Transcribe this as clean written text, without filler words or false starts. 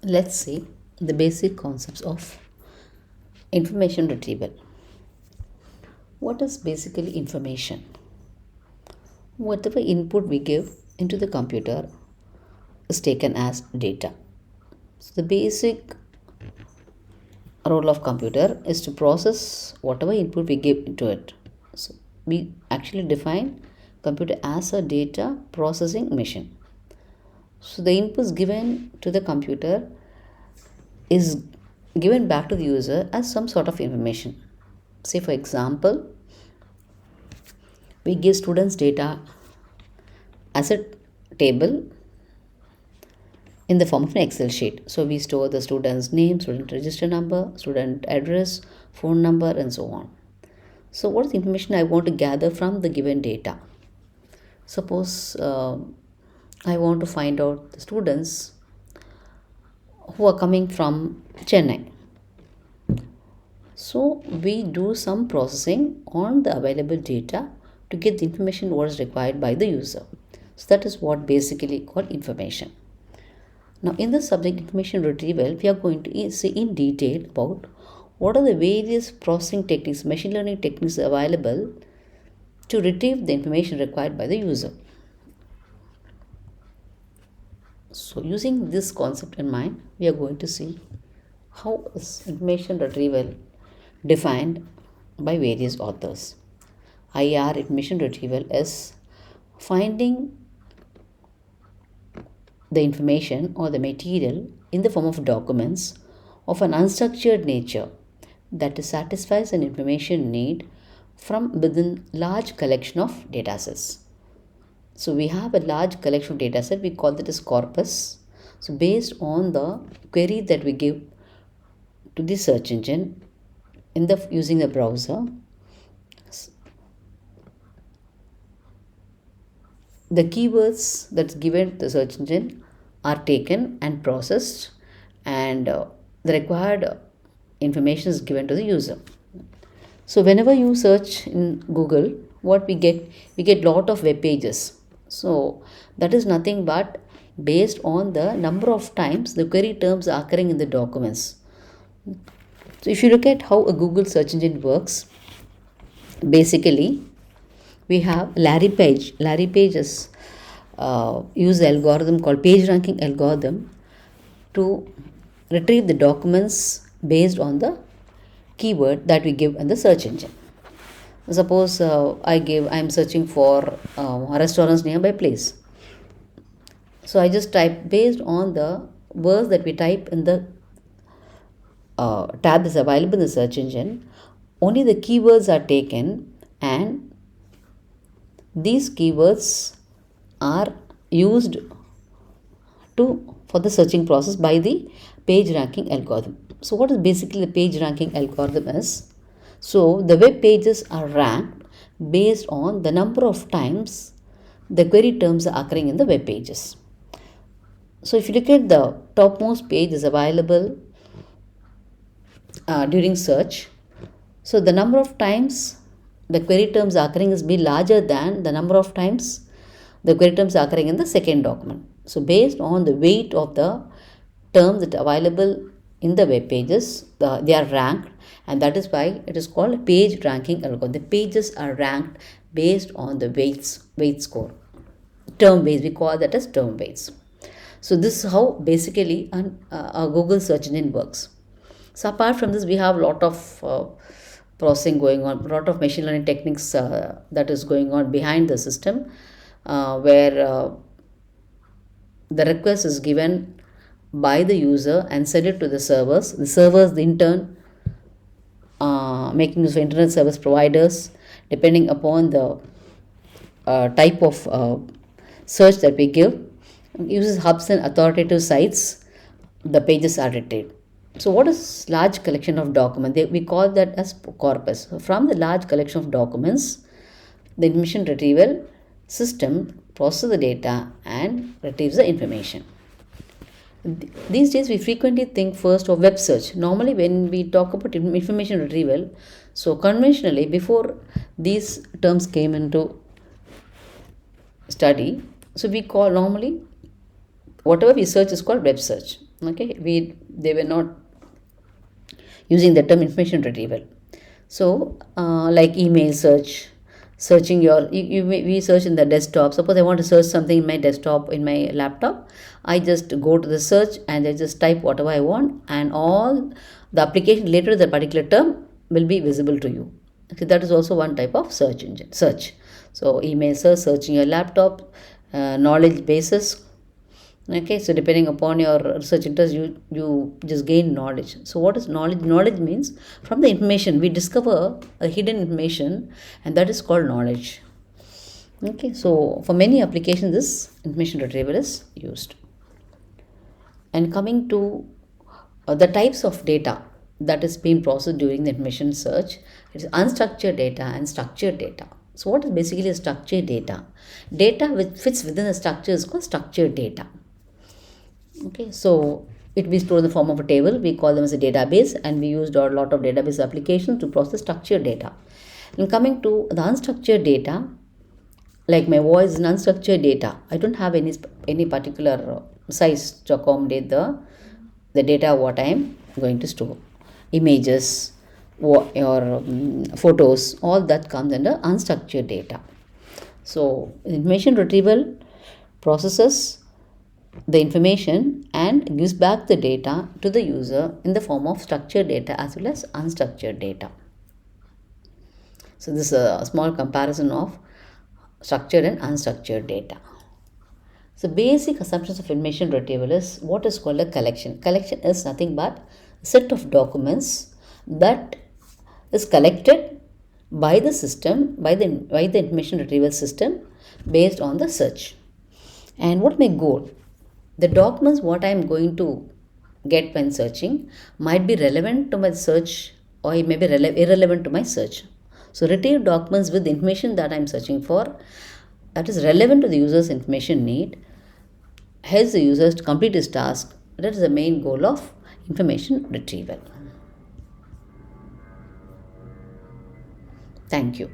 Let's see the basic concepts of information retrieval. What is basically information? Whatever input we give into the computer is taken as data. So the basic role of computer is to process whatever input we give into it. So we actually define computer as a data processing machine. So the inputs given to the computer is given back to the user as some sort of information. Say for example, we give students data as a table in the form of an Excel sheet. So we store the student's name, student register number, student address, phone number, and so on. So what is the information I want to gather from the given data? Suppose I want to find out the students who are coming from Chennai. So we do some processing on the available data to get the information what is required by the user. So that is what basically called information. Now in the subject information retrieval, we are going to see in detail about what are the various processing techniques, machine learning techniques available to retrieve the information required by the user. So using this concept in mind, we are going to see how is information retrieval defined by various authors. IR information retrieval is finding the information or the material in the form of documents of an unstructured nature that satisfies an information need from within large collection of data sets. So we have a large collection of data set, we call that as corpus. So based on the query that we give to the search engine in the using the browser, the keywords that's given to the search engine are taken and processed, and the required information is given to the user. So whenever you search in Google, what we get lot of web pages. So that is nothing but based on the number of times the query terms are occurring in the documents. So if you look at how a Google search engine works, basically we have Larry Page. Larry Page is use algorithm called page ranking algorithm to retrieve the documents based on the keyword that we give in the search engine. Suppose I am searching for restaurants nearby place. So I just type based on the words that we type in the tab is available in the search engine. Only the keywords are taken, and these keywords are used for the searching process by the page ranking algorithm. So what is basically the page ranking algorithm is? So the web pages are ranked based on the number of times the query terms are occurring in the web pages. So if you look at the topmost page is available during search. So the number of times the query terms occurring is be larger than the number of times the query terms occurring in the second document. So based on the weight of the terms that are available in the web pages, they are ranked, and that is why it is called page ranking algorithm. The pages are ranked based on the weight score, term weights. We call that as term weights. So this is how basically a Google search engine works. So apart from this, we have a lot of processing going on, a lot of machine learning techniques that is going on behind the system, where the request is given by the user and send it to the servers. The servers in turn making use of internet service providers, depending upon the type of search that we give, uses hubs and authoritative sites, the pages are retrieved. So what is large collection of documents? We call that as corpus. So from the large collection of documents, the information retrieval system processes the data and retrieves the information. These days we frequently think first of web search. Normally when we talk about information retrieval, so conventionally before these terms came into study, so we call normally whatever we search is called web search. Okay, they were not using the term information retrieval. So, like email search, searching we search in the desktop. Suppose I want to search something in my desktop, in my laptop, I just go to the search and I just type whatever I want, and all the application related to the particular term will be visible to you. Okay, that is also one type of search engine search. So, email search, searching your laptop, knowledge bases. Okay, so depending upon your research interest, you just gain knowledge. So what is knowledge? Knowledge means from the information we discover a hidden information, and that is called knowledge. Okay, so for many applications this information retrieval is used. And coming to the types of data that is being processed during the information search, it is unstructured data and structured data. So what is basically a structured data? Data which fits within the structure is called structured data. Okay, so it will be stored in the form of a table. We call them as a database, and we used a lot of database applications to process structured data. And coming to the unstructured data, like my voice is unstructured data. I don't have any particular size to accommodate the data what I am going to store. Images or photos, all that comes under unstructured data. So information retrieval processes the information and gives back the data to the user in the form of structured data as well as unstructured data. So this is a small comparison of structured and unstructured data. So basic assumptions of information retrieval is what is called a collection. Collection is nothing but a set of documents that is collected by the system, by the information retrieval system based on the search. And what my goal? The documents what I am going to get when searching might be relevant to my search, or it may be irrelevant to my search. So retrieve documents with the information that I am searching for that is relevant to the user's information need, helps the user to complete his task. That is the main goal of information retrieval. Thank you.